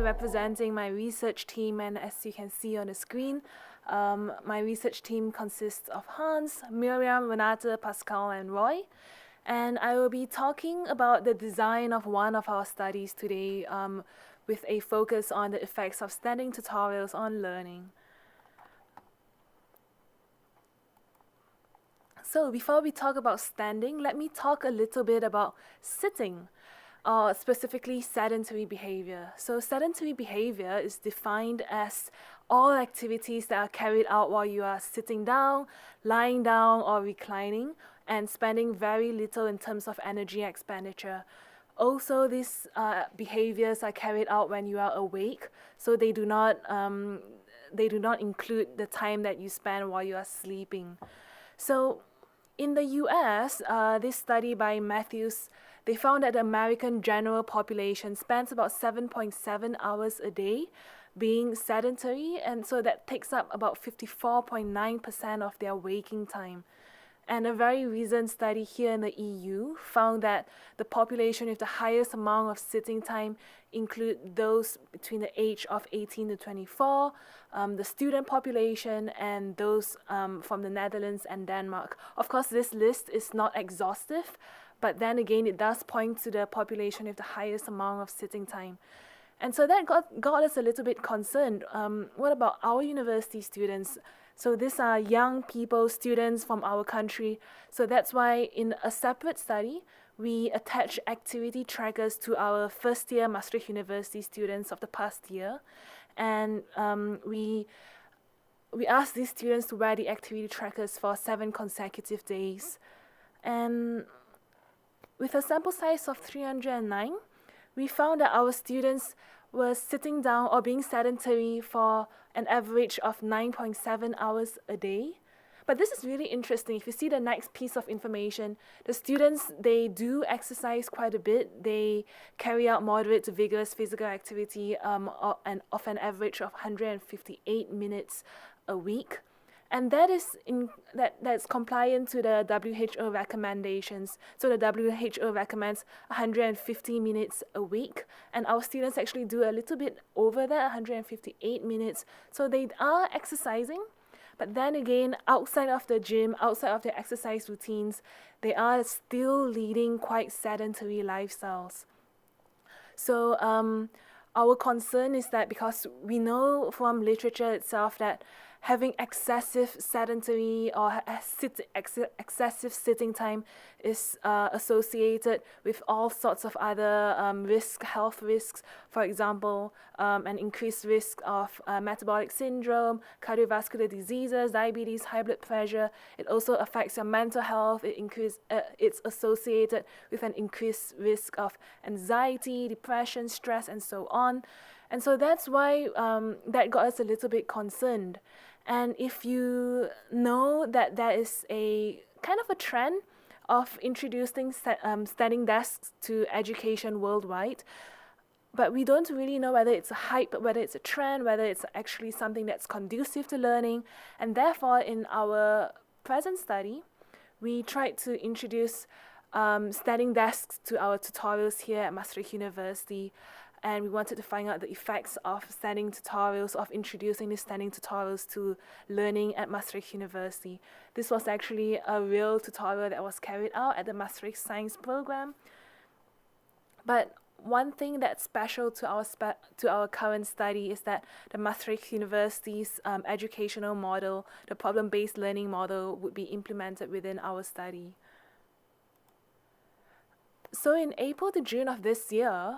representing my research team, and as you can see on the screen, my research team consists of Hans, Miriam, Renate, Pascal, and Roy. And I will be talking about the design of one of our studies today with a focus on the effects of standing tutorials on learning. So before we talk about standing, let me talk a little bit about sitting, specifically sedentary behavior. So sedentary behavior is defined as all activities that are carried out while you are sitting down, lying down, or reclining, and spending very little in terms of energy expenditure. Also, these behaviors are carried out when you are awake, so they do not include the time that you spend while you are sleeping. So in the US, this study by Matthews, they found that the American general population spends about 7.7 hours a day being sedentary, and so that takes up about 54.9% of their waking time. And a very recent study here in the EU found that the population with the highest amount of sitting time include those between the age of 18 to 24, the student population, and those from the Netherlands and Denmark. Of course, this list is not exhaustive, but then again, it does point to the population with the highest amount of sitting time. And so that got us a little bit concerned. What about our university students? So these are young people, students from our country. So that's why in a separate study, we attach activity trackers to our first year Maastricht University students of the past year. And we asked these students to wear the activity trackers for 7 consecutive days. And with a sample size of 309, we found that our students were sitting down or being sedentary for an average of 9.7 hours a day. But this is really interesting. If you see the next piece of information, the students, they do exercise quite a bit. They carry out moderate to vigorous physical activity of an average of 158 minutes a week. And that is that's compliant to the WHO recommendations. So the WHO recommends 150 minutes a week, and our students actually do a little bit over that, 158 minutes. So they are exercising, but then again, outside of the gym, outside of their exercise routines, they are still leading quite sedentary lifestyles. So our concern is that because we know from literature itself that having excessive sedentary or excessive sitting time is associated with all sorts of other health risks. For example, an increased risk of metabolic syndrome, cardiovascular diseases, diabetes, high blood pressure. It also affects your mental health. It's associated with an increased risk of anxiety, depression, stress, and so on. And so that's why that got us a little bit concerned. And if you know that there is a kind of a trend of introducing standing desks to education worldwide, but we don't really know whether it's a hype, whether it's a trend, whether it's actually something that's conducive to learning. And therefore, in our present study, we tried to introduce standing desks to our tutorials here at Maastricht University. And we wanted to find out the effects of standing tutorials, of introducing these standing tutorials to learning at Maastricht University. This was actually a real tutorial that was carried out at the Maastricht Science program. But one thing that's special to our current study is that the Maastricht University's educational model, the problem-based learning model, would be implemented within our study. So in April to June of this year,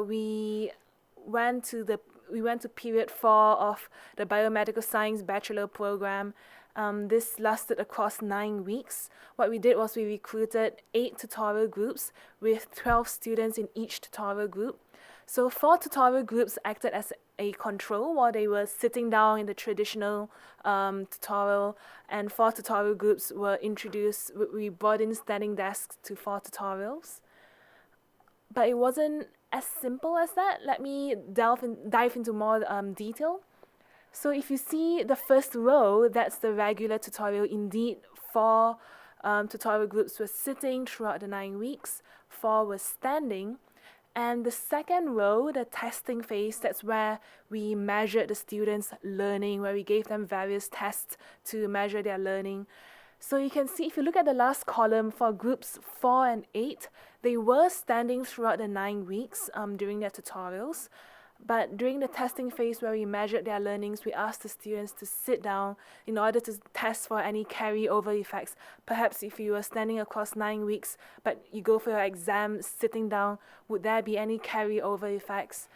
we went to period 4 of the Biomedical Science Bachelor program. This lasted across 9 weeks. What we did was we recruited 8 tutorial groups with 12 students in each tutorial group. So 4 tutorial groups acted as a control while they were sitting down in the traditional tutorial, and 4 tutorial groups were introduced. We brought in standing desks to 4 tutorials. But it wasn't as simple as that. Let me dive into more detail. So if you see the first row, that's the regular tutorial. Indeed, 4 tutorial groups were sitting throughout the 9 weeks, 4 were standing, And the second row, the testing phase, that's where we measured the students' learning, where we gave them various tests to measure their learning. So you can see, if you look at the last column, for groups 4 and 8, they were standing throughout the 9 weeks during their tutorials. But during the testing phase where we measured their learnings, we asked the students to sit down in order to test for any carryover effects. Perhaps if you were standing across 9 weeks, but you go for your exam sitting down, would there be any carryover effects?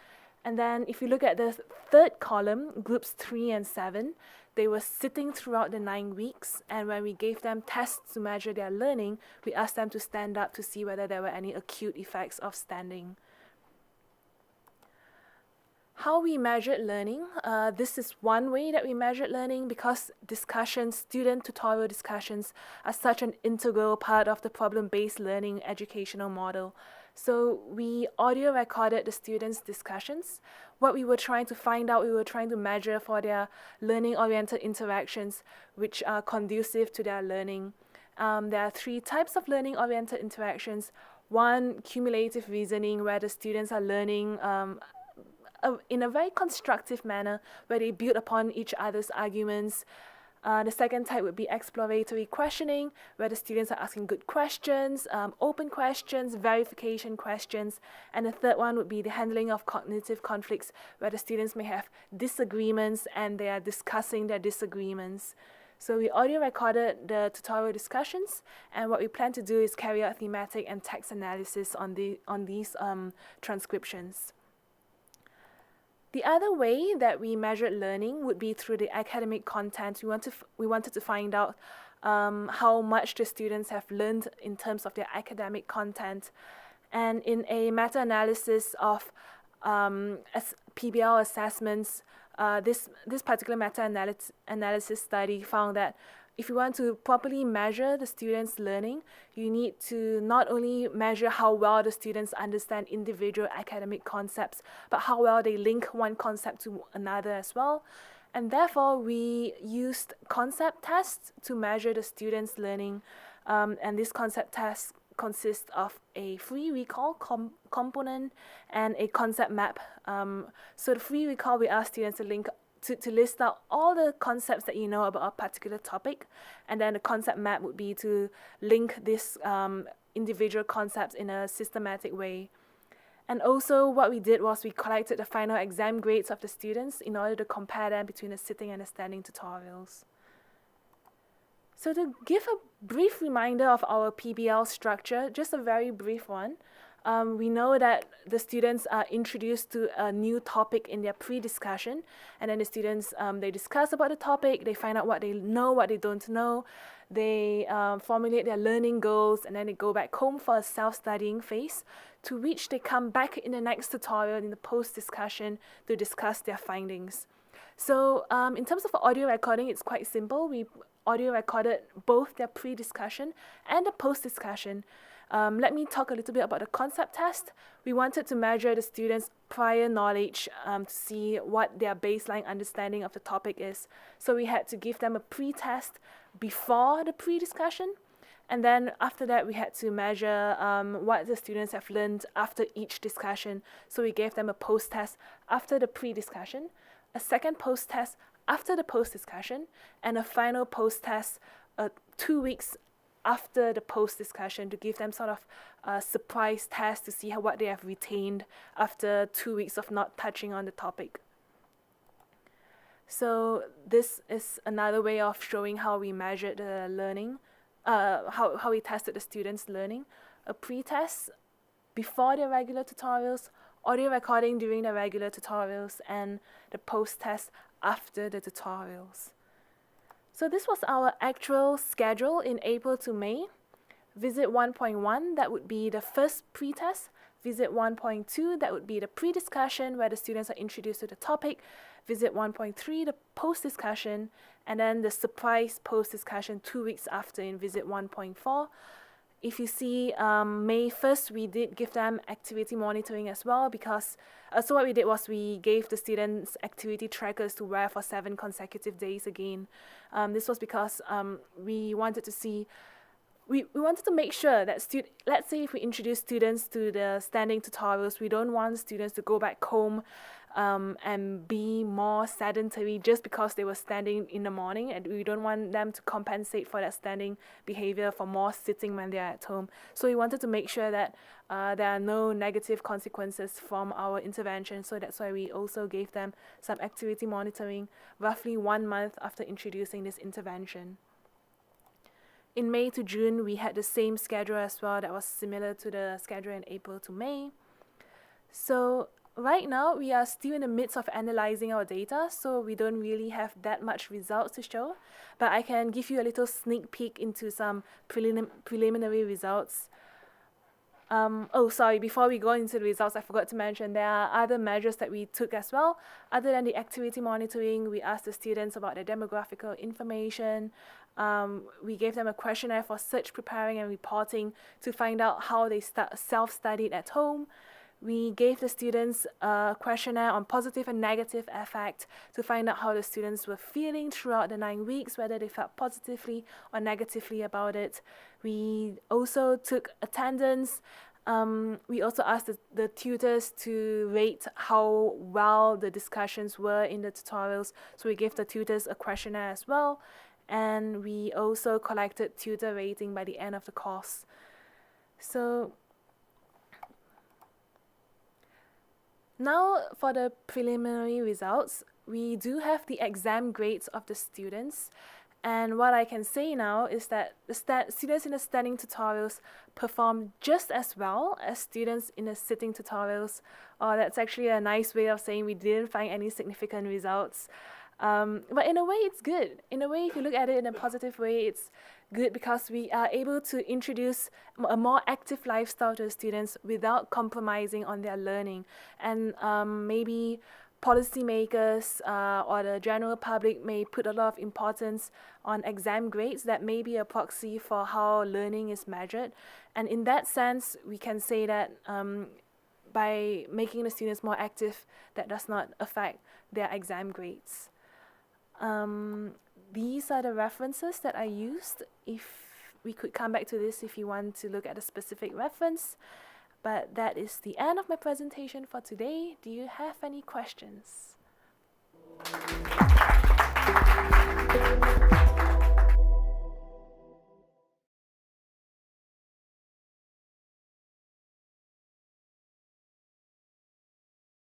And then if you look at the third column, groups 3 and 7, they were sitting throughout the 9 weeks, and when we gave them tests to measure their learning, we asked them to stand up to see whether there were any acute effects of standing. How we measured learning, this is one way that we measured learning, because discussions, student tutorial discussions, are such an integral part of the problem-based learning educational model. So we audio recorded the students' discussions. What we were trying to find out, we were trying to measure for their learning-oriented interactions which are conducive to their learning. There are 3 types of learning-oriented interactions. One, cumulative reasoning, where the students are learning in a very constructive manner, where they build upon each other's arguments. The second type would be exploratory questioning, where the students are asking good questions, open questions, verification questions. And the third one would be the handling of cognitive conflicts, where the students may have disagreements and they are discussing their disagreements. So we audio recorded the tutorial discussions, and what we plan to do is carry out thematic and text analysis on these transcriptions. The other way that we measured learning would be through the academic content. We wanted to find out how much the students have learned in terms of their academic content. And in a meta-analysis of PBL assessments, this particular meta-analysis study found that if you want to properly measure the students' learning, you need to not only measure how well the students understand individual academic concepts, but how well they link one concept to another as well. And therefore, we used concept tests to measure the students' learning. And this concept test consists of a free recall component and a concept map. So the free recall, we ask students to list out all the concepts that you know about a particular topic, and then the concept map would be to link these individual concepts in a systematic way. And also what we did was we collected the final exam grades of the students in order to compare them between the sitting and the standing tutorials. So to give a brief reminder of our PBL structure, just a very brief one, we know that the students are introduced to a new topic in their pre-discussion, and then the students, they discuss about the topic, they find out what they know, what they don't know, they formulate their learning goals, and then they go back home for a self-studying phase, to which they come back in the next tutorial in the post-discussion to discuss their findings. So in terms of audio recording, it's quite simple. We audio recorded both their pre-discussion and the post-discussion. Let me talk a little bit about the concept test. We wanted to measure the students' prior knowledge to see what their baseline understanding of the topic is. So we had to give them a pre-test before the pre-discussion, and then after that we had to measure what the students have learned after each discussion. So we gave them a post-test after the pre-discussion, a second post-test after the post-discussion, and a final post-test 2 weeks after the post-discussion, to give them sort of a surprise test to see what they have retained after 2 weeks of not touching on the topic. So this is another way of showing how we measured the learning, how we tested the students' learning. A pre-test before their regular tutorials, audio recording during the regular tutorials, and the post-test after the tutorials. So this was our actual schedule in April to May. Visit 1.1, that would be the first pre-test. Visit 1.2, that would be the pre-discussion where the students are introduced to the topic. Visit 1.3, the post-discussion, and then the surprise post-discussion 2 weeks after in visit 1.4. If you see, May 1st, we did give them activity monitoring as well, because so what we did was we gave the students activity trackers to wear for 7 consecutive days again. This was because we wanted to see we wanted to make sure that let's say if we introduce students to the standing tutorials, we don't want students to go back home and be more sedentary just because they were standing in the morning, and we don't want them to compensate for that standing behavior for more sitting when they're at home. So we wanted to make sure that there are no negative consequences from our intervention. So that's why we also gave them some activity monitoring roughly 1 month after introducing this intervention. In May to June, we had the same schedule as well that was similar to the schedule in April to May. So right now, we are still in the midst of analyzing our data, so we don't really have that much results to show, but I can give you a little sneak peek into some preliminary results. Before we go into the results, I forgot to mention there are other measures that we took as well. Other than the activity monitoring, we asked the students about their demographical information. We gave them a questionnaire for search preparing and reporting to find out how they self-studied at home. We gave the students a questionnaire on positive and negative affect to find out how the students were feeling throughout the 9 weeks, whether they felt positively or negatively about it. We also took attendance. We also asked the tutors to rate how well the discussions were in the tutorials. So we gave the tutors a questionnaire as well. And we also collected tutor rating by the end of the course. So now for the preliminary results, we do have the exam grades of the students. And what I can say now is that the students in the standing tutorials perform just as well as students in the sitting tutorials. That's actually a nice way of saying we didn't find any significant results. But in a way, it's good. In a way, if you look at it in a positive way, it's good because we are able to introduce a more active lifestyle to the students without compromising on their learning. And maybe policymakers or the general public may put a lot of importance on exam grades that may be a proxy for how learning is measured. And in that sense, we can say that by making the students more active, that does not affect their exam grades. These are the references that I used. If we could come back to this if you want to look at a specific reference. But that is the end of my presentation for today. Do you have any questions?